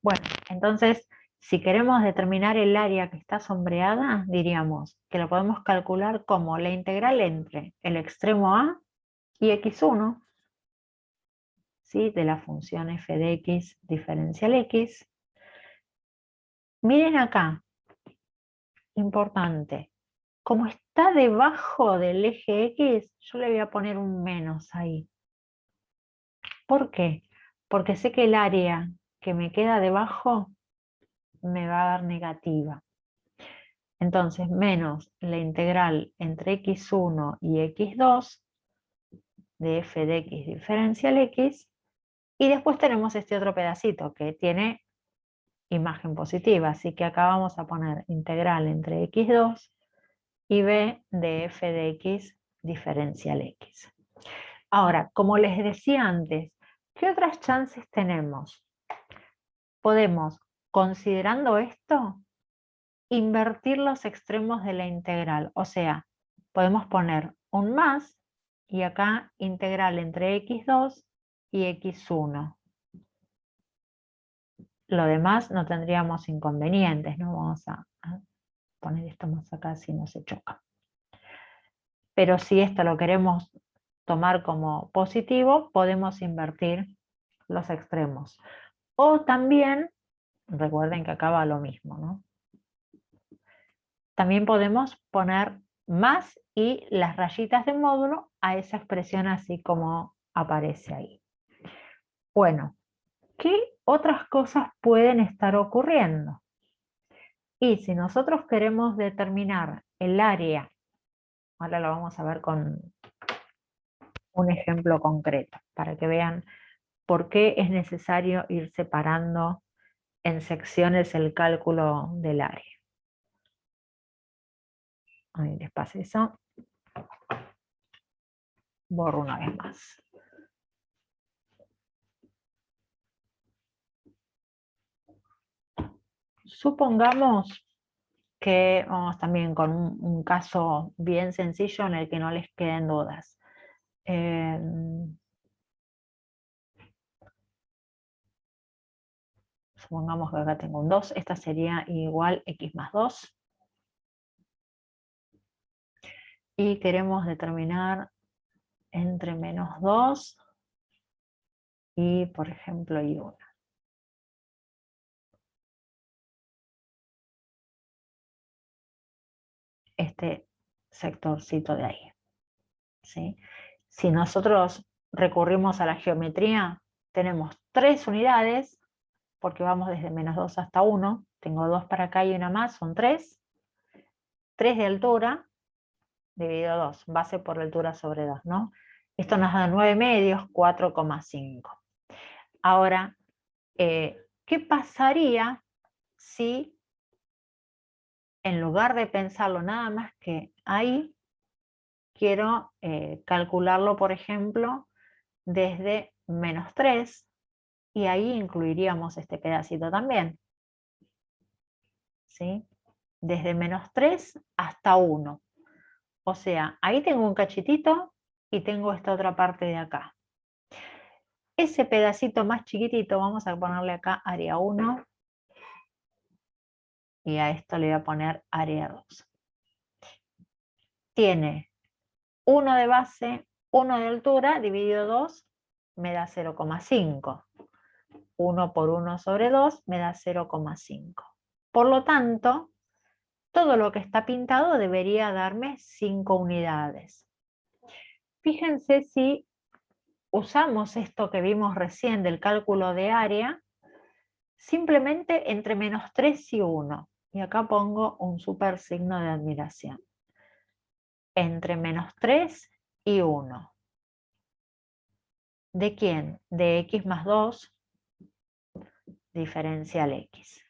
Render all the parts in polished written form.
Bueno, entonces, si queremos determinar el área que está sombreada, diríamos que lo podemos calcular como la integral entre el extremo A y x1, ¿sí? De la función f de x diferencial x. Miren acá, importante, como está debajo del eje x, yo le voy a poner un menos ahí. ¿Por qué? Porque sé que el área que me queda debajo me va a dar negativa. Entonces, menos la integral entre x1 y x2 de f de x diferencial x, y después tenemos este otro pedacito que tiene imagen positiva, así que acá vamos a poner integral entre x2 y b de f de x diferencial x. Ahora, como les decía antes, ¿qué otras chances tenemos? Podemos, considerando esto, invertir los extremos de la integral, o sea, podemos poner un más y acá integral entre x2 y x1. Lo demás no tendríamos inconvenientes, ¿no? Vamos a poner esto más acá si no se choca. Pero si esto lo queremos tomar como positivo, podemos invertir los extremos. O también, recuerden que acá va lo mismo, ¿no? También podemos poner más y las rayitas de módulo a esa expresión así como aparece ahí. Bueno, ¿qué otras cosas pueden estar ocurriendo? Y si nosotros queremos determinar el área, ahora lo vamos a ver con un ejemplo concreto, para que vean por qué es necesario ir separando en secciones el cálculo del área. Ahí les pasé eso. Borro una vez más. Supongamos que vamos también con un caso bien sencillo en el que no les queden dudas. Supongamos que acá tengo un 2, esta sería igual x más 2. Y queremos determinar entre menos 2 y, por ejemplo, y 1. Este sectorcito de ahí, ¿sí? Si nosotros recurrimos a la geometría, tenemos 3 unidades, porque vamos desde menos 2 hasta 1. Tengo 2 para acá y una más, son 3. 3 de altura, dividido 2, base por altura sobre 2, ¿no? Esto nos da 9 medios, 4,5. Ahora, ¿qué pasaría si en lugar de pensarlo nada más que ahí, quiero calcularlo, por ejemplo, desde menos 3, y ahí incluiríamos este pedacito también, ¿sí? Desde menos 3 hasta 1. O sea, ahí tengo un cachitito y tengo esta otra parte de acá. Ese pedacito más chiquitito, vamos a ponerle acá área 1, y a esto le voy a poner área 2. Tiene 1 de base, 1 de altura, dividido 2, me da 0,5. 1 por 1 sobre 2 me da 0,5. Por lo tanto, todo lo que está pintado debería darme 5 unidades. Fíjense si usamos esto que vimos recién del cálculo de área, simplemente entre menos 3 y 1. Y acá pongo un super signo de admiración. Entre menos 3 y 1. ¿De quién? De x más 2 diferencial x.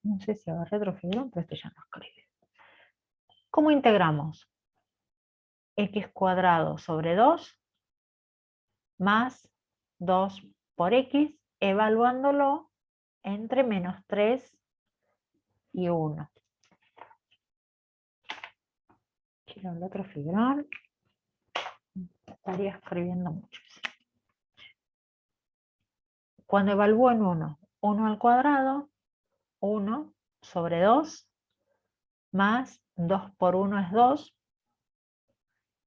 No sé si agarré otro figurón, pero este ya no escribe. ¿Cómo integramos? X cuadrado sobre 2 más 2 por x, evaluándolo entre menos 3 y 1. Quiero el otro figurón. Estaría escribiendo mucho. Cuando evalúo en 1, 1 al cuadrado, 1 sobre 2, más 2 por 1 es 2,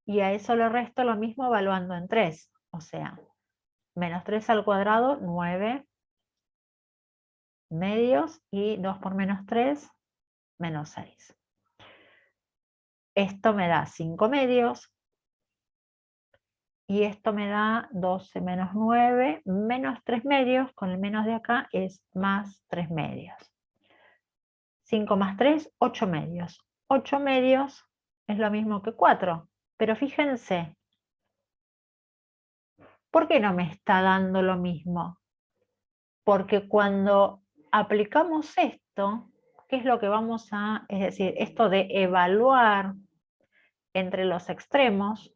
y a eso le resto lo mismo evaluando en 3, o sea, menos 3 al cuadrado, 9 medios, y 2 por menos 3, menos 6. Esto me da 5 medios, y esto me da 12 menos 9, menos 3 medios, con el menos de acá es más 3 medios. 5 más 3, 8 medios. 8 medios es lo mismo que 4, pero fíjense, ¿por qué no me está dando lo mismo? Porque cuando aplicamos esto, ¿qué es lo que vamos a, es decir, esto de evaluar entre los extremos,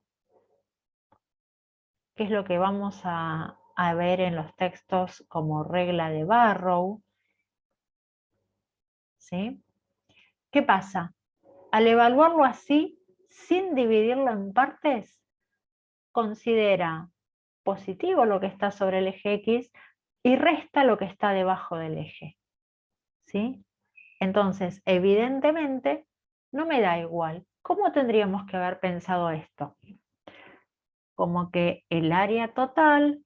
que es lo que vamos a ver en los textos como regla de Barrow, ¿sí? ¿Qué pasa? Al evaluarlo así, sin dividirlo en partes, considera positivo lo que está sobre el eje X y resta lo que está debajo del eje, ¿sí? Entonces, evidentemente, no me da igual. ¿Cómo tendríamos que haber pensado esto? Como que el área total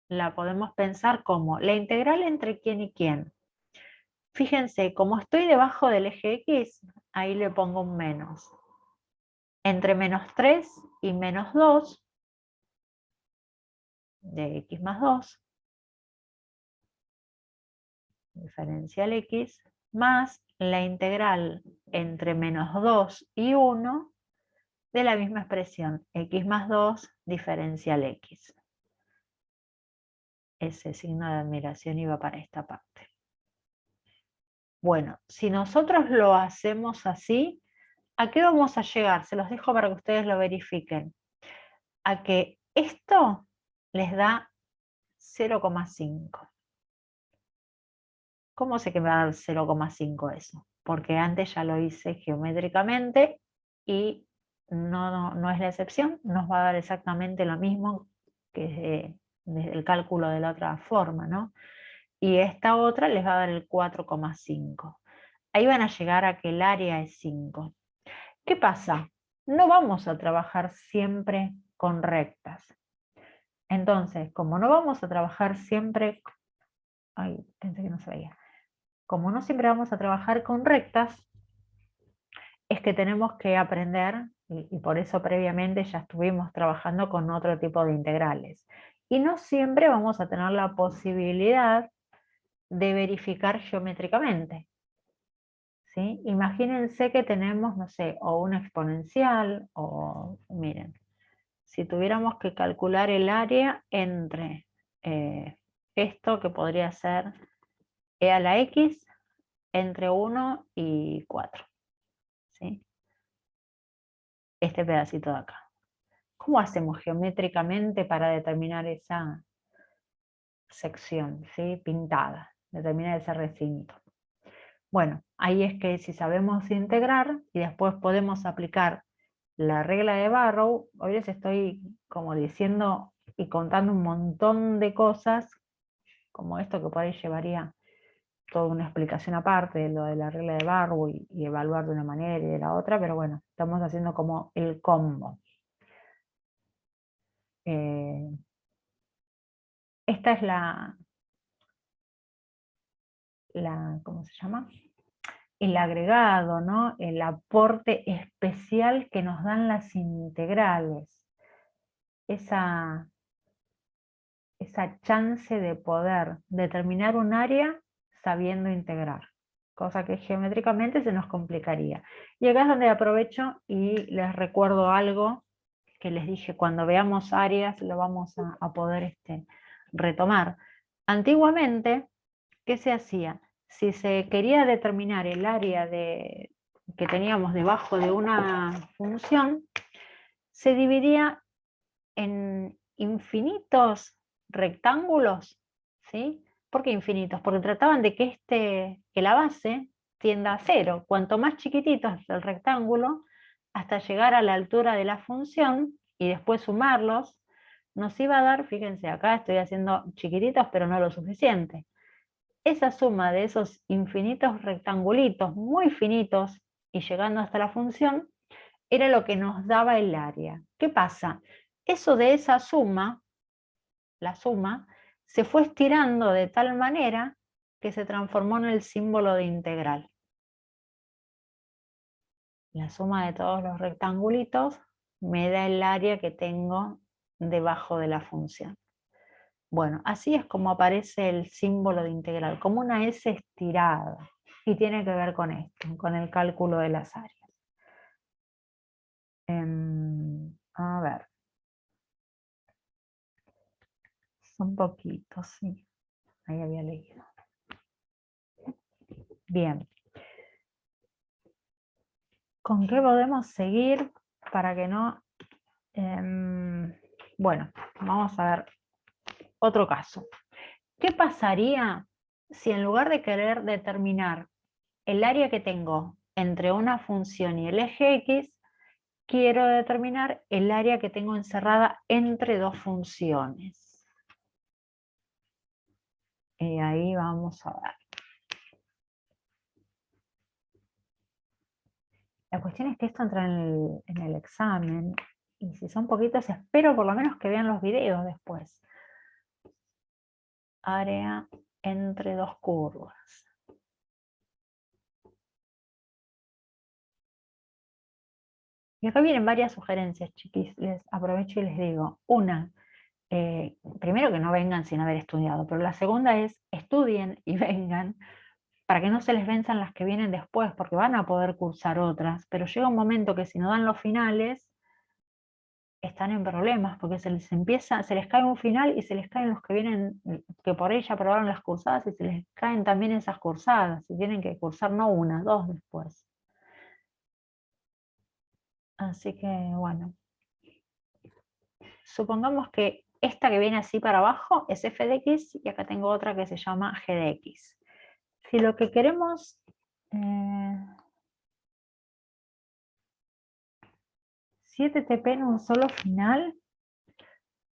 la podemos pensar como la integral entre quién y quién. Fíjense, como estoy debajo del eje X, ahí le pongo un menos. Entre menos 3 y menos 2, de X más 2, diferencial X, más la integral entre menos 2 y 1 de la misma expresión, X más 2, diferencial X. Ese signo de admiración iba para esta parte. Bueno, si nosotros lo hacemos así, ¿a qué vamos a llegar? Se los dejo para que ustedes lo verifiquen. A que esto les da 0,5. ¿Cómo sé que me va a dar 0,5 eso? Porque antes ya lo hice geométricamente y no es la excepción, nos va a dar exactamente lo mismo que desde el cálculo de la otra forma, ¿no? Y esta otra les va a dar el 4,5. Ahí van a llegar a que el área es 5. ¿Qué pasa? No vamos a trabajar siempre con rectas. Entonces, como no vamos a trabajar siempre... Ay, pensé que no se veía. Como no siempre vamos a trabajar con rectas, es que tenemos que aprender, y por eso previamente ya estuvimos trabajando con otro tipo de integrales. Y no siempre vamos a tener la posibilidad de verificar geométricamente, ¿sí? Imagínense que tenemos, no sé, o una exponencial, o miren, si tuviéramos que calcular el área entre esto que podría ser e a la x entre 1 y 4, ¿sí? Este pedacito de acá. ¿Cómo hacemos geométricamente para determinar esa sección, ¿sí? Pintada, determinar ese recinto? Bueno, ahí es que si sabemos integrar y después podemos aplicar la regla de Barrow, hoy les estoy como diciendo y contando un montón de cosas, como esto que por ahí llevaría toda una explicación aparte de lo de la regla de Barrow y evaluar de una manera y de la otra, pero bueno, estamos haciendo como el combo. Esta es ¿cómo se llama? El agregado, ¿no? El aporte especial que nos dan las integrales. Esa chance de poder determinar un área sabiendo integrar, cosa que geométricamente se nos complicaría. Y acá es donde aprovecho y les recuerdo algo que les dije, cuando veamos áreas lo vamos a poder retomar. Antiguamente, ¿qué se hacía? Si se quería determinar el área que teníamos debajo de una función, se dividía en infinitos rectángulos, ¿sí? ¿Por qué infinitos? Porque trataban de que la base tienda a cero. Cuanto más chiquitito es el rectángulo, hasta llegar a la altura de la función y después sumarlos, nos iba a dar, fíjense, acá estoy haciendo chiquititos, pero no lo suficiente. Esa suma de esos infinitos rectangulitos muy finitos y llegando hasta la función, era lo que nos daba el área. ¿Qué pasa? Eso de esa suma, la suma, se fue estirando de tal manera que se transformó en el símbolo de integral. La suma de todos los rectangulitos me da el área que tengo debajo de la función. Bueno, así es como aparece el símbolo de integral, como una S estirada. Y tiene que ver con esto, con el cálculo de las áreas. A ver. Son poquitos, sí. Ahí había leído. Bien. ¿Con qué podemos seguir para que no... bueno, vamos a ver otro caso. ¿Qué pasaría si en lugar de querer determinar el área que tengo entre una función y el eje X, quiero determinar el área que tengo encerrada entre dos funciones? Y ahí vamos a ver. La cuestión es que esto entra en el examen, y si son poquitos, espero por lo menos que vean los videos después. Área entre dos curvas. Y acá vienen varias sugerencias, chiquis. Les aprovecho y les digo. Una, primero que no vengan sin haber estudiado, pero la segunda es estudien y vengan para que no se les venzan las que vienen después, porque van a poder cursar otras, pero llega un momento que si no dan los finales, están en problemas, porque se les cae un final y se les caen los que vienen, que por ella aprobaron las cursadas, y se les caen también esas cursadas, y tienen que cursar no una, dos después. Así que bueno, supongamos que esta que viene así para abajo es f de x, y acá tengo otra que se llama g de x. Si lo que queremos... 7TP en un solo final.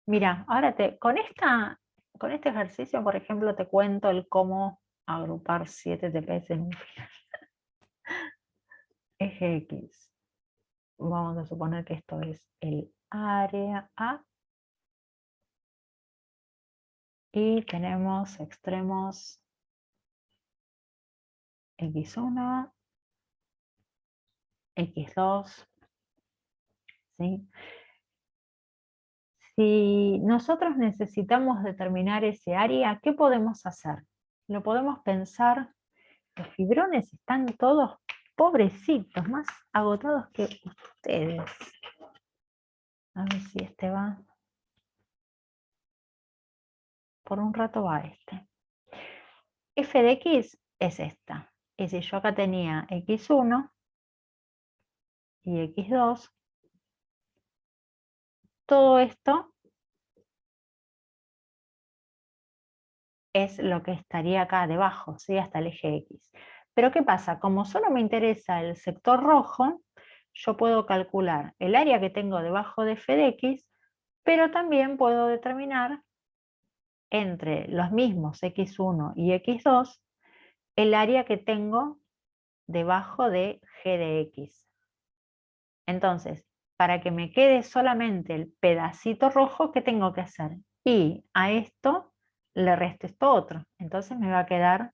Mira, ahora con este ejercicio, por ejemplo, te cuento el cómo agrupar 7TPs en un final. Eje X. Vamos a suponer que esto es el área A. Y tenemos extremos X1, X2. ¿Sí? Si nosotros necesitamos determinar ese área, ¿qué podemos hacer? Lo podemos pensar. Los fibrones están todos pobrecitos, más agotados que ustedes. A ver si este va. Por un rato va este. F de X es esta. Y si yo acá tenía X1 y X2, todo esto es lo que estaría acá debajo, ¿sí? Hasta el eje X. Pero ¿qué pasa? Como solo me interesa el sector rojo, yo puedo calcular el área que tengo debajo de F de X, pero también puedo determinar entre los mismos X1 y X2 el área que tengo debajo de G de X. Entonces, para que me quede solamente el pedacito rojo, ¿qué tengo que hacer? Y a esto le resto esto otro. Entonces me va a quedar,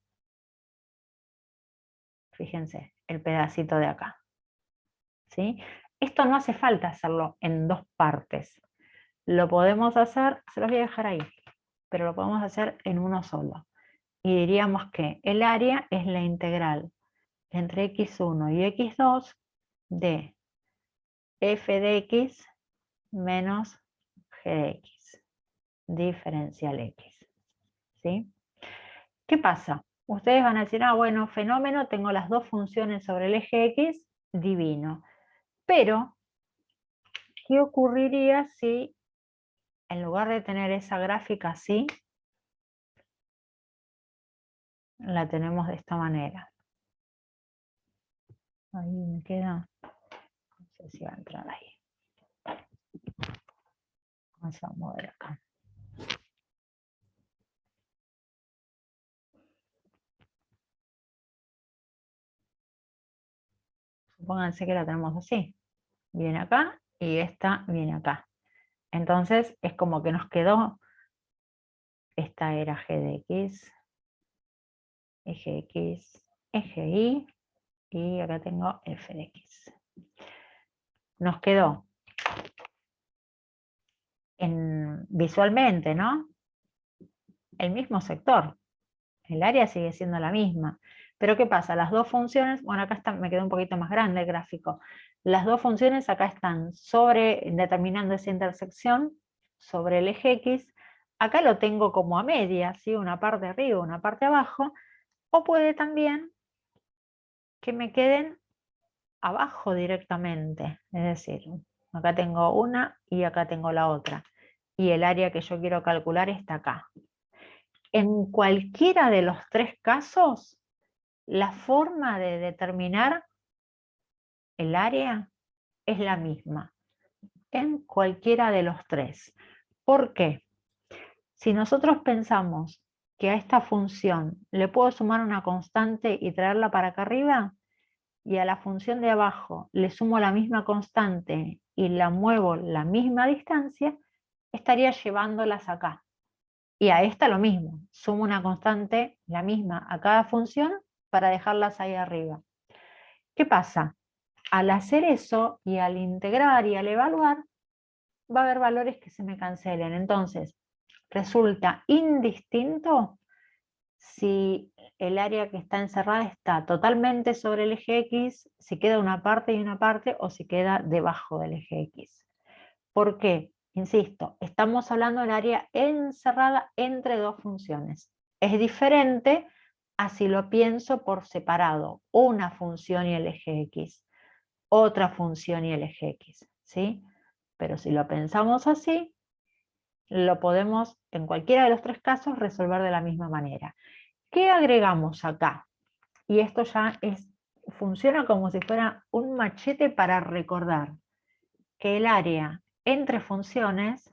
fíjense, el pedacito de acá. ¿Sí? Esto no hace falta hacerlo en dos partes. Lo podemos hacer, se los voy a dejar ahí, pero lo podemos hacer en uno solo. Y diríamos que el área es la integral entre x1 y x2 de f de x menos g de x, diferencial x. ¿Sí? ¿Qué pasa? Ustedes van a decir, ah, bueno, fenómeno, tengo las dos funciones sobre el eje x, divino. Pero, ¿qué ocurriría si en lugar de tener esa gráfica así, la tenemos de esta manera? Ahí me queda sé si va a entrar ahí. Vamos a mover acá. Supónganse que la tenemos así. Viene acá y esta viene acá. Entonces es como que nos quedó, esta era G de X, eje X, eje Y, y acá tengo F de X. Nos quedó visualmente, ¿no? El mismo sector. El área sigue siendo la misma. Pero ¿qué pasa? Las dos funciones, bueno, acá está, me quedó un poquito más grande el gráfico. Las dos funciones acá están determinando esa intersección sobre el eje X. Acá lo tengo como a media, ¿sí? Una parte arriba, una parte abajo. O puede también que me queden abajo directamente. Es decir, acá tengo una y acá tengo la otra. Y el área que yo quiero calcular está acá. En cualquiera de los tres casos, la forma de determinar el área es la misma. En cualquiera de los tres. ¿Por qué? Si nosotros pensamos que a esta función le puedo sumar una constante y traerla para acá arriba, y a la función de abajo le sumo la misma constante y la muevo la misma distancia, estaría llevándolas acá. Y a esta lo mismo, sumo una constante, la misma, a cada función para dejarlas ahí arriba. ¿Qué pasa? Al hacer eso y al integrar y al evaluar, va a haber valores que se me cancelen. Entonces, resulta indistinto si el área que está encerrada está totalmente sobre el eje X, si queda una parte y una parte, o si queda debajo del eje X. ¿Por qué? Insisto, estamos hablando del área encerrada entre dos funciones. Es diferente a si lo pienso por separado, una función y el eje X, otra función y el eje X, ¿sí? Pero si lo pensamos así, lo podemos en cualquiera de los tres casos resolver de la misma manera. ¿Qué agregamos acá? Y esto ya funciona como si fuera un machete para recordar que el área entre funciones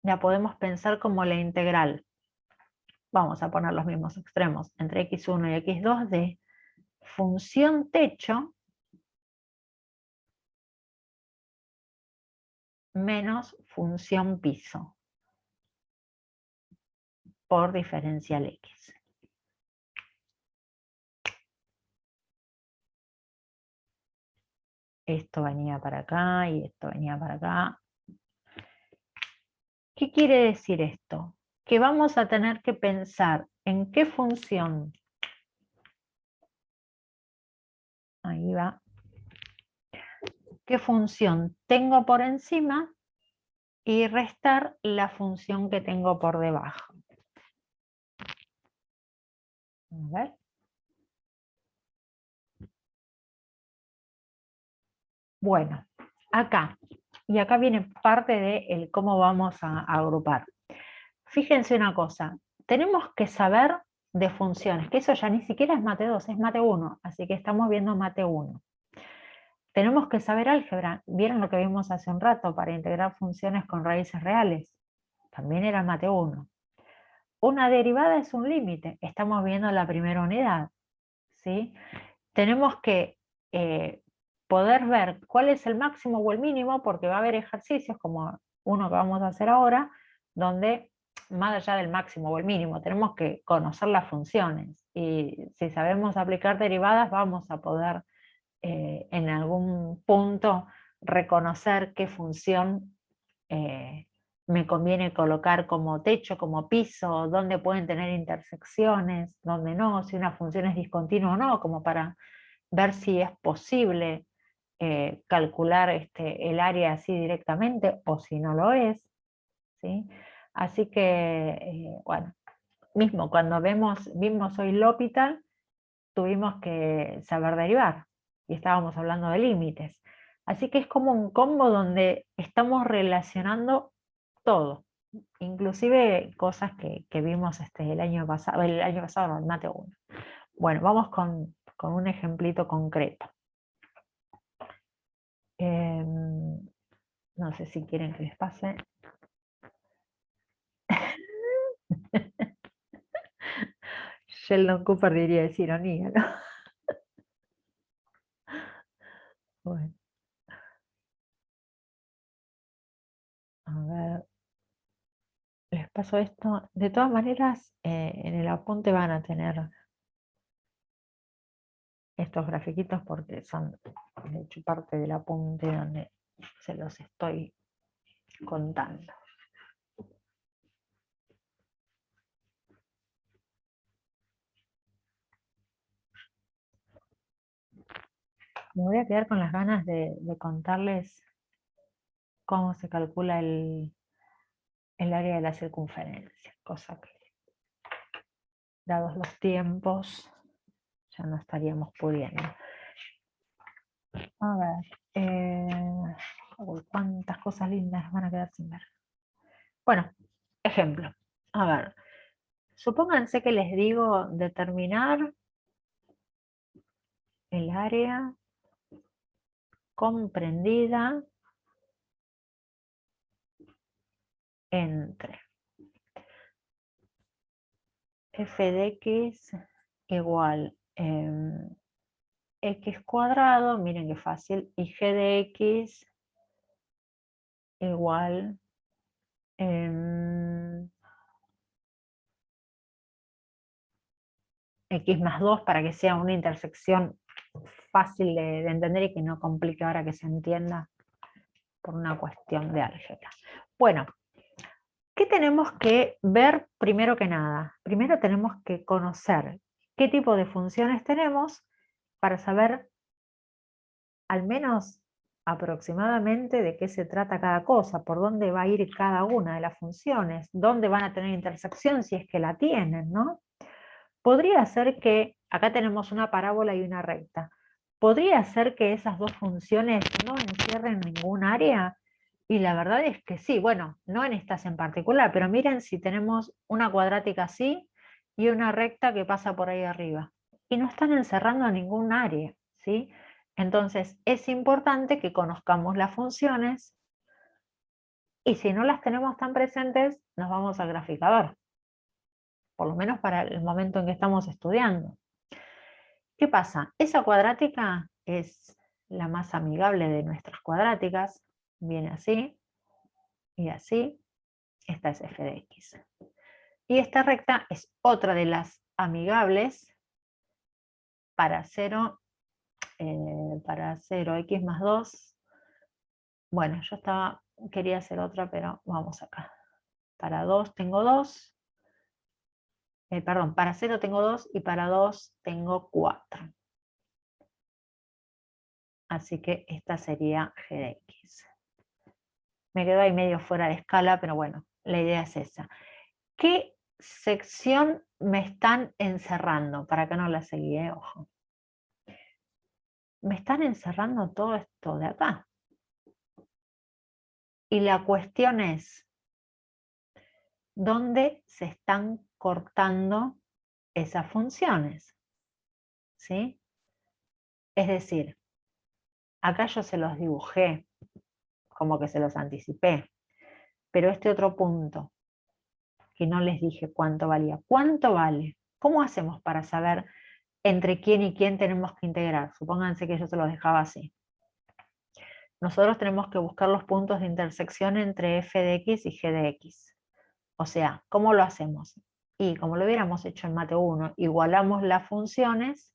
la podemos pensar como la integral. Vamos a poner los mismos extremos entre x1 y x2 de función techo menos función piso por diferencial x. Esto venía para acá y esto venía para acá. ¿Qué quiere decir esto? Que vamos a tener que pensar en qué función, ahí va, qué función tengo por encima y restar la función que tengo por debajo. A ver. Bueno, acá. Y acá viene parte de cómo vamos a agrupar. Fíjense una cosa. Tenemos que saber de funciones, que eso ya ni siquiera es mate 2, es mate 1. Así que estamos viendo mate 1. Tenemos que saber álgebra. ¿Vieron lo que vimos hace un rato para integrar funciones con raíces reales? También era mate 1. Una derivada es un límite. Estamos viendo la primera unidad, ¿sí? Tenemos que poder ver cuál es el máximo o el mínimo, porque va a haber ejercicios como uno que vamos a hacer ahora, donde más allá del máximo o el mínimo, tenemos que conocer las funciones. Y si sabemos aplicar derivadas, vamos a poder en algún punto reconocer qué función me conviene colocar como techo, como piso, dónde pueden tener intersecciones, dónde no, si una función es discontinua o no, como para ver si es posible calcular el área así directamente o si no lo es, ¿sí? Así que, bueno, mismo cuando vimos hoy L'Hopital, tuvimos que saber derivar y estábamos hablando de límites. Así que es como un combo donde estamos relacionando todo, inclusive cosas que vimos el año pasado, no, el mate 1. Bueno, vamos con un ejemplito concreto. No sé si quieren que les pase. Sheldon Cooper diría es ironía, ¿no? Bueno, a ver, les paso esto. De todas maneras, en el apunte van a tener estos grafiquitos porque son, de hecho, parte del apunte donde se los estoy contando. Me voy a quedar con las ganas de contarles cómo se calcula el área de la circunferencia, cosa que, dados los tiempos, ya no estaríamos pudiendo. A ver, uy, cuántas cosas lindas van a quedar sin ver. Bueno, ejemplo. A ver, supónganse que les digo determinar el área comprendida entre f de x igual x cuadrado, miren qué fácil, y g de x igual x más 2 para que sea una intersección fácil de entender y que no complique ahora que se entienda por una cuestión de álgebra. Bueno, ¿qué tenemos que ver primero que nada? Primero tenemos que conocer qué tipo de funciones tenemos para saber al menos aproximadamente de qué se trata cada cosa, por dónde va a ir cada una de las funciones, dónde van a tener intersección si es que la tienen, ¿no? Podría ser que, acá tenemos una parábola y una recta, podría ser que esas dos funciones no encierren ningún área, y la verdad es que sí, bueno, no en estas en particular, pero miren si tenemos una cuadrática así y una recta que pasa por ahí arriba, y no están encerrando ningún área, ¿sí? Entonces es importante que conozcamos las funciones, y si no las tenemos tan presentes, nos vamos al graficador, por lo menos para el momento en que estamos estudiando. ¿Qué pasa? Esa cuadrática es la más amigable de nuestras cuadráticas. Viene así y así. Esta es f de x. Y esta recta es otra de las amigables para 0, x más 2. Bueno, yo quería hacer otra, pero vamos acá. Para 2 tengo 2. Perdón, para 0 tengo 2 y para 2 tengo 4. Así que esta sería g de x. Me quedo ahí medio fuera de escala, pero bueno, la idea es esa. ¿Qué sección me están encerrando? Para que no la seguí, ojo. Me están encerrando todo esto de acá. Y la cuestión es, ¿dónde se están cortando esas funciones? ¿Sí? Es decir, acá yo se los dibujé, como que se los anticipé, pero este otro punto, que no les dije cuánto valía. ¿Cuánto vale? ¿Cómo hacemos para saber entre quién y quién tenemos que integrar? Supónganse que yo se los dejaba así. Nosotros tenemos que buscar los puntos de intersección entre f de x y g de x. O sea, ¿cómo lo hacemos? Y como lo hubiéramos hecho en Mate 1, igualamos las funciones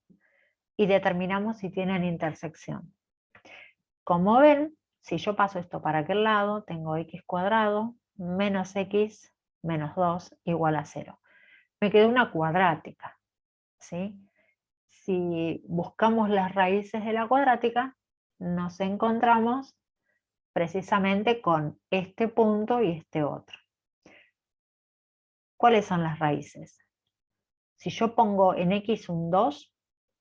y determinamos si tienen intersección. Como ven, si yo paso esto para aquel lado, tengo x cuadrado menos x menos 2 igual a 0. Me quedó una cuadrática, ¿sí? Si buscamos las raíces de la cuadrática, nos encontramos precisamente con este punto y este otro. ¿Cuáles son las raíces? Si yo pongo en x un 2,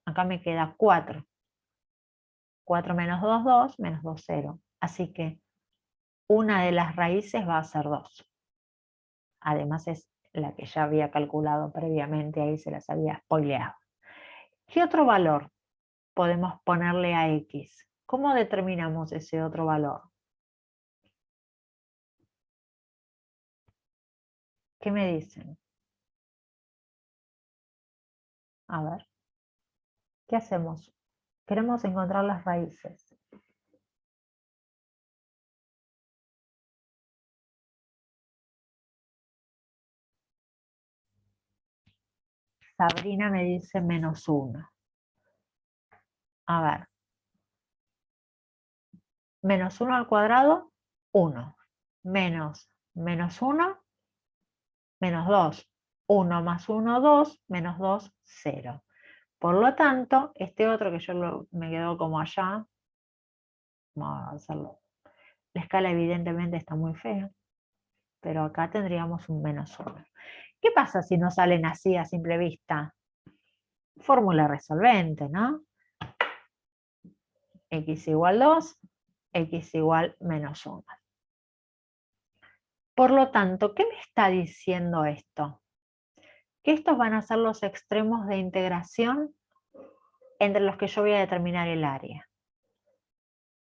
acá me queda 4. 4 menos 2, 2, menos 2, 0. Así que una de las raíces va a ser 2. Además es la que ya había calculado previamente, ahí se las había spoileado. ¿Qué otro valor podemos ponerle a x? ¿Cómo determinamos ese otro valor? ¿Qué me dicen? A ver, ¿qué hacemos? Queremos encontrar las raíces. Sabrina me dice -1. A ver, -1 al cuadrado, 1. Menos -1, -2. 1 más 1, 2, -2, 0. Por lo tanto, este otro que yo me quedo como allá, vamos a hacerlo. La escala evidentemente está muy fea, pero acá tendríamos un -1. ¿Qué pasa si no salen así a simple vista? Fórmula resolvente, ¿no? X igual 2, X igual -1. Por lo tanto, ¿qué me está diciendo esto? Que estos van a ser los extremos de integración entre los que yo voy a determinar el área.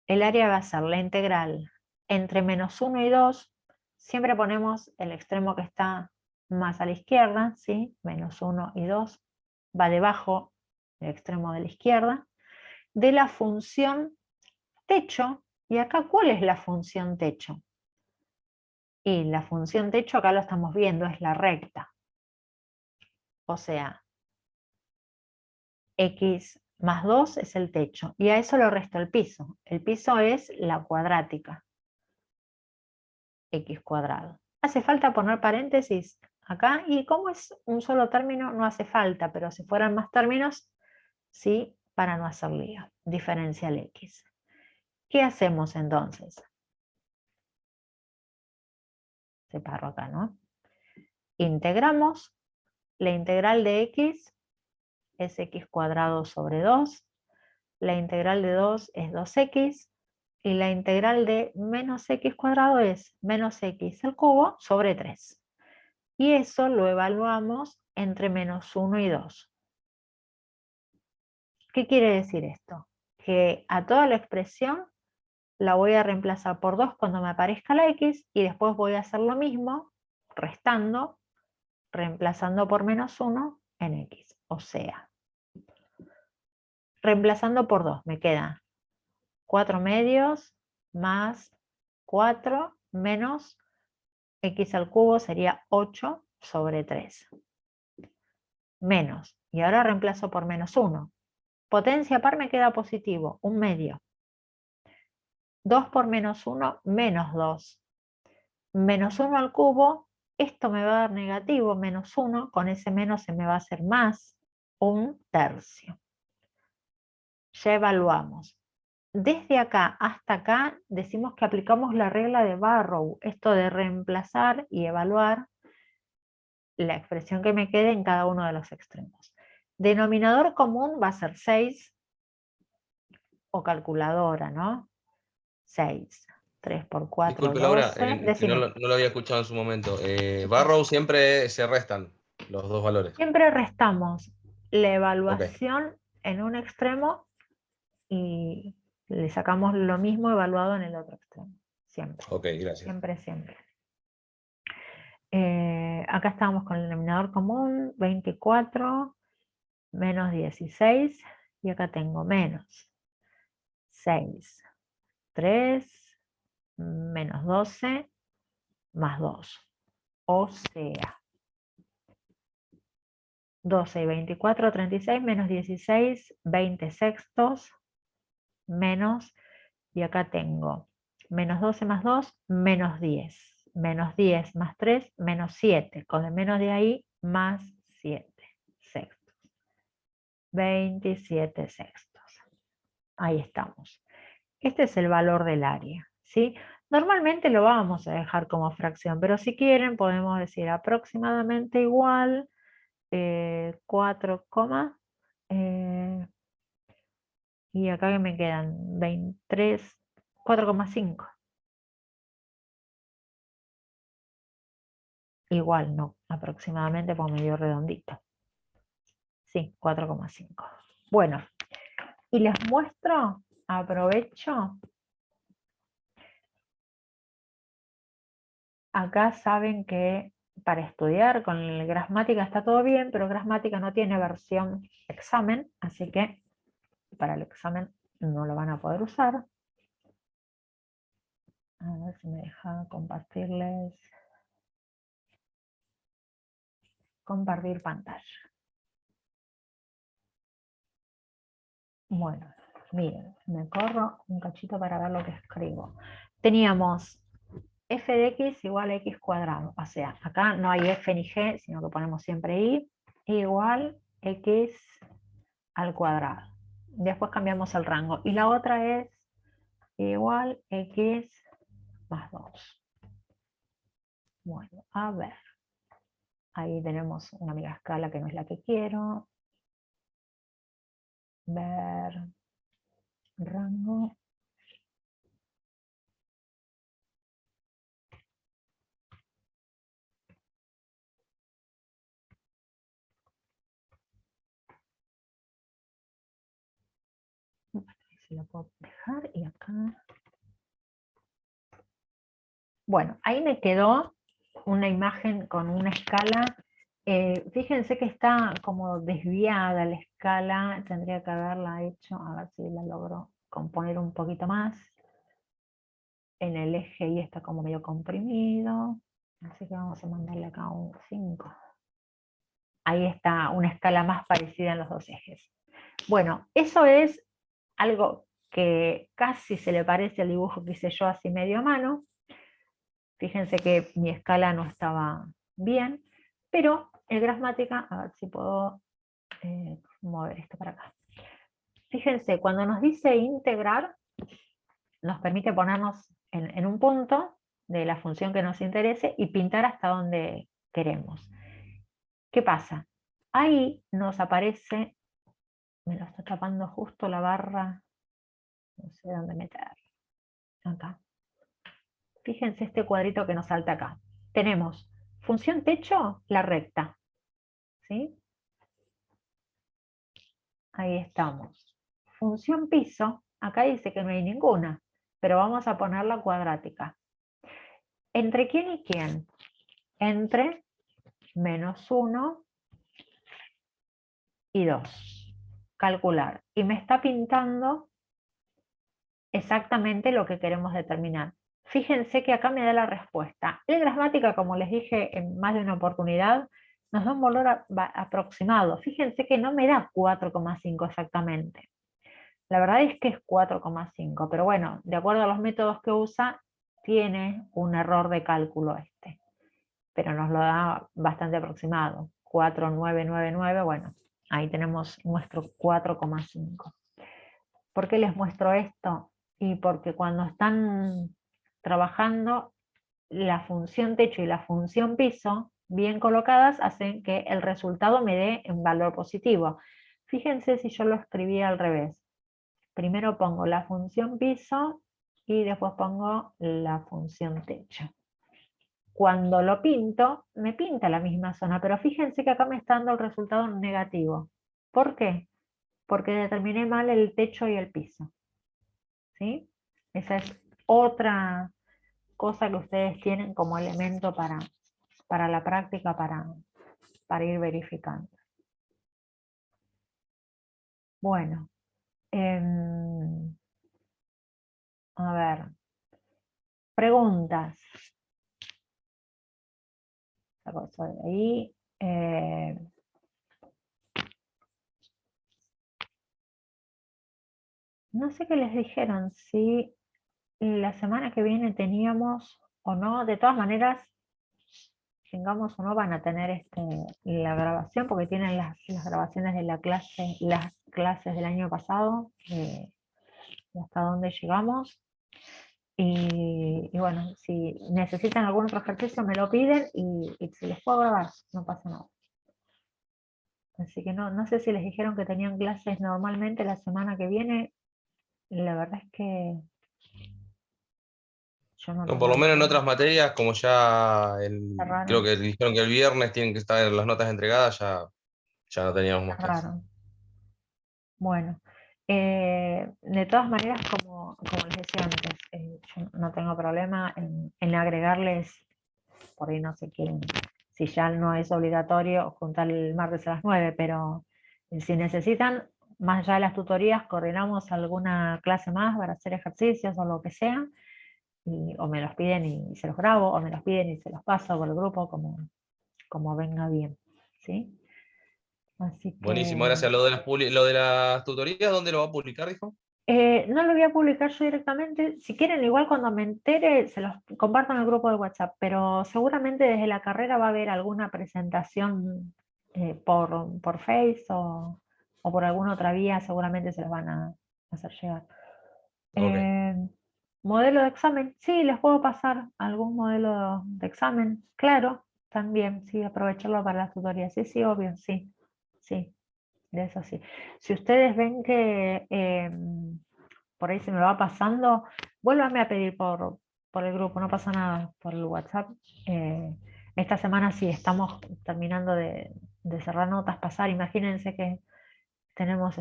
El área va a ser la integral entre -1 y 2. Siempre ponemos el extremo que está más a la izquierda, ¿sí? -1 y 2 va debajo del extremo de la izquierda, de la función techo. Y acá, ¿cuál es la función techo? Y la función techo acá lo estamos viendo, es la recta. O sea, x más 2 es el techo. Y a eso lo resto el piso. El piso es la cuadrática. X cuadrado. Hace falta poner paréntesis acá. Y como es un solo término, no hace falta. Pero si fueran más términos, sí, para no hacer lío. Diferencial X. ¿Qué hacemos entonces? Separo acá, ¿no? Integramos. La integral de X es X cuadrado sobre 2. La integral de 2 es 2X. Y la integral de menos X cuadrado es menos X al cubo sobre 3. Y eso lo evaluamos entre -1 y 2. ¿Qué quiere decir esto? Que a toda la expresión la voy a reemplazar por 2 cuando me aparezca la X y después voy a hacer lo mismo, restando, reemplazando por -1 en X. O sea, reemplazando por 2 me queda 4 medios más 4 menos X al cubo sería 8 sobre 3. Menos, y ahora reemplazo por -1. Potencia par me queda positivo, 1 medio. 2 por -1, menos 2. -1 al cubo, esto me va a dar negativo, -1, con ese menos se me va a hacer más, 1/3. Ya evaluamos. Desde acá hasta acá decimos que aplicamos la regla de Barrow, esto de reemplazar y evaluar la expresión que me quede en cada uno de los extremos. Denominador común va a ser 6 o calculadora, ¿no? 6. 3 por 4, Disculpe, Laura, 12. que Decime. no lo había escuchado en su momento. Barrow siempre se restan los dos valores. Siempre restamos la Ok, evaluación en un extremo y le sacamos lo mismo evaluado en el otro extremo. Siempre, ok, gracias. siempre, siempre. Acá estábamos con el denominador común, 24 menos 16, y acá tengo menos 6, 3, menos 12, más 2. O sea, 12 y 24, 36, menos 16, 20 sextos, menos, y acá tengo menos 12 más 2, menos 10. Menos 10 más 3, menos 7. Con el menos de ahí, más 7 sextos. 27 sextos. Ahí estamos. Este es el valor del área, ¿sí? Normalmente lo vamos a dejar como fracción, pero si quieren podemos decir aproximadamente igual 4, y acá que me quedan 23, 4,5. Igual no, aproximadamente por medio redondito. Sí, 4,5. Bueno, y les muestro aprovecho. Acá saben que para estudiar con el Grasmática está todo bien, pero Grasmática no tiene versión examen, así que para el examen no lo van a poder usar. A ver si me deja compartirles. Compartir pantalla. Bueno, miren, me corro un cachito para ver lo que escribo. Teníamos f de x igual a x cuadrado. O sea, acá no hay f ni g, sino que ponemos siempre y igual x al cuadrado. Después cambiamos el rango. Y la otra es igual x más 2. Bueno, a ver. Ahí tenemos una mega escala que no es la que quiero. Ver rango. Se lo puedo dejar y acá. Bueno, ahí me quedó una imagen con una escala. Fíjense que está como desviada la escala. Tendría que haberla hecho, a ver si la logro componer un poquito más. En el eje y está como medio comprimido. Así que vamos a mandarle acá un 5. Ahí está una escala más parecida en los dos ejes. Bueno, eso es algo que casi se le parece al dibujo que hice yo así medio a mano. Fíjense que mi escala no estaba bien, pero el Grasmática, a ver si puedo mover esto para acá. Fíjense, cuando nos dice integrar, nos permite ponernos en un punto de la función que nos interese y pintar hasta donde queremos. ¿Qué pasa? Ahí nos aparece, me lo está tapando justo la barra, no sé dónde meter, acá. Fíjense este cuadrito que nos salta acá. Tenemos función techo, la recta. ¿Sí? Ahí estamos. Función piso, acá dice que no hay ninguna, pero vamos a poner la cuadrática. ¿Entre quién y quién? Entre -1 y 2. Calcular. Y me está pintando exactamente lo que queremos determinar. Fíjense que acá me da la respuesta. El Grasmática, como les dije en más de una oportunidad, nos da un valor aproximado. Fíjense que no me da 4,5 exactamente. La verdad es que es 4,5, pero bueno, de acuerdo a los métodos que usa, tiene un error de cálculo este. Pero nos lo da bastante aproximado. 4,999, bueno, ahí tenemos nuestro 4,5. ¿Por qué les muestro esto? Y porque cuando están trabajando, la función techo y la función piso, bien colocadas, hacen que el resultado me dé un valor positivo. Fíjense si yo lo escribí al revés. Primero pongo la función piso y después pongo la función techo. Cuando lo pinto, me pinta la misma zona, pero fíjense que acá me está dando el resultado negativo. ¿Por qué? Porque determiné mal el techo y el piso. ¿Sí? Esa es otra cosa que ustedes tienen como elemento para la práctica, para ir verificando. Bueno, a ver, preguntas. Saco eso de ahí. No sé qué les dijeron, si la semana que viene teníamos o no. De todas maneras, tengamos o no, van a tener la grabación, porque tienen las grabaciones de la clase, las clases del año pasado, hasta dónde llegamos. Y bueno, si necesitan algún otro ejercicio me lo piden y se les puedo grabar, no pasa nada. Así que no sé si les dijeron que tenían clases normalmente la semana que viene. La verdad es que yo no No, lo por lo menos en marco. otras materias, como ya creo Cerraron, que dijeron que el viernes tienen que estar las notas entregadas, ya no teníamos más clases. cerraron. Bueno, De todas maneras, como les decía antes, yo no tengo problema en agregarles, por ahí no se quieren, si ya no es obligatorio juntar el martes a las 9, pero si necesitan, más allá de las tutorías, coordinamos alguna clase más para hacer ejercicios o lo que sea, o me los piden y se los grabo, o me los piden y se los paso por el grupo, como venga bien, ¿sí? Así Buenísimo, que gracias. Lo de las tutorías, ¿dónde lo va a publicar, dijo? no lo voy a publicar yo directamente. Si quieren, igual cuando me entere, se los comparto en el grupo de WhatsApp, pero seguramente desde la carrera va a haber alguna presentación por Face o por alguna otra vía, seguramente se los van a hacer llegar. Ok. Eh, Modelo de examen, sí, les puedo pasar algún modelo de examen, claro, también, sí, aprovecharlo para las tutorías, sí, sí, obvio, sí, sí, de eso sí. Si ustedes ven que por ahí se me va pasando, vuélvame a pedir por el grupo, no pasa nada, por el WhatsApp. Eh, esta semana sí, estamos terminando de cerrar notas, pasar, imagínense que tenemos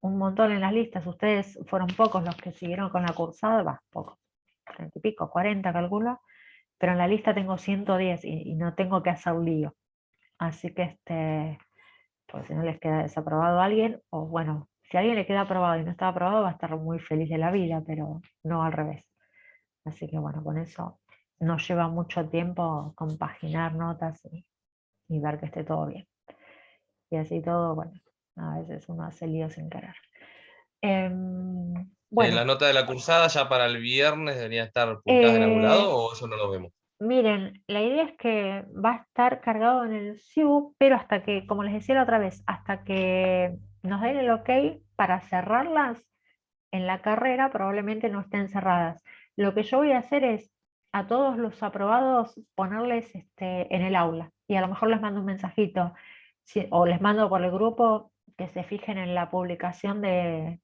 un montón en las listas, ustedes fueron pocos los que siguieron con la cursada, va, pocos, 30 y pico, 40 calculo, pero en la lista tengo 110 y no tengo que hacer lío. Así que pues si no les queda desaprobado a alguien, o bueno, si a alguien le queda aprobado y no está aprobado, va a estar muy feliz de la vida, pero no al revés. Así que bueno, con eso nos lleva mucho tiempo compaginar notas y ver que esté todo bien. Y así todo, bueno, a veces uno hace lío sin querer. ¿La Bueno, nota de la cursada ya para el viernes debería estar publicada en algún lado eh, o eso no lo vemos? miren, la idea es que va a estar cargado en el SIU, pero hasta que, como les decía la otra vez, hasta que nos den el ok para cerrarlas en la carrera, probablemente no estén cerradas. Lo que yo voy a hacer es a todos los aprobados ponerles en el aula y a lo mejor les mando un mensajito o les mando por el grupo que se fijen en la publicación del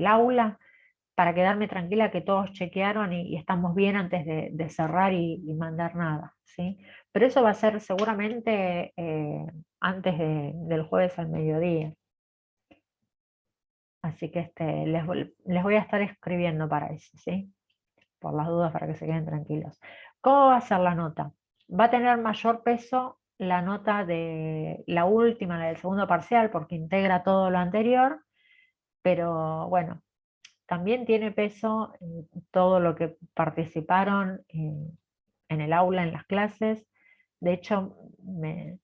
aula para quedarme tranquila que todos chequearon y estamos bien antes de cerrar y mandar nada, ¿sí? Pero eso va a ser seguramente antes del jueves al mediodía. Así que les voy a estar escribiendo para eso, ¿sí? Por las dudas, para que se queden tranquilos. ¿Cómo va a ser la nota? Va a tener mayor peso la nota de la última, la del segundo parcial, porque integra todo lo anterior, pero bueno, también tiene peso todo lo que participaron en el aula, en las clases. De hecho, me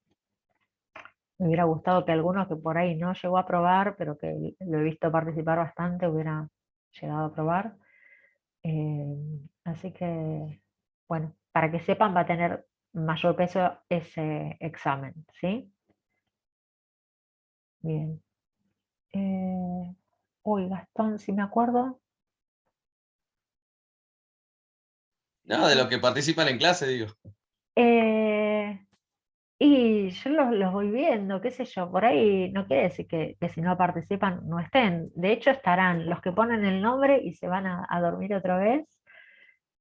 hubiera gustado que algunos que por ahí no llegó a probar, pero que lo he visto participar bastante, hubiera llegado a probar. Eh, Así que, bueno, para que sepan, va a tener mayor peso ese examen, ¿sí? Bien. Uy, Gastón, si me acuerdo. No, de los que participan en clase, digo. Eh, y yo los voy viendo, qué sé yo, por ahí no quiere decir que si no participan no estén. De hecho, estarán los que ponen el nombre y se van a dormir otra vez.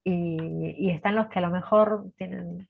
Y están los que a lo mejor tienen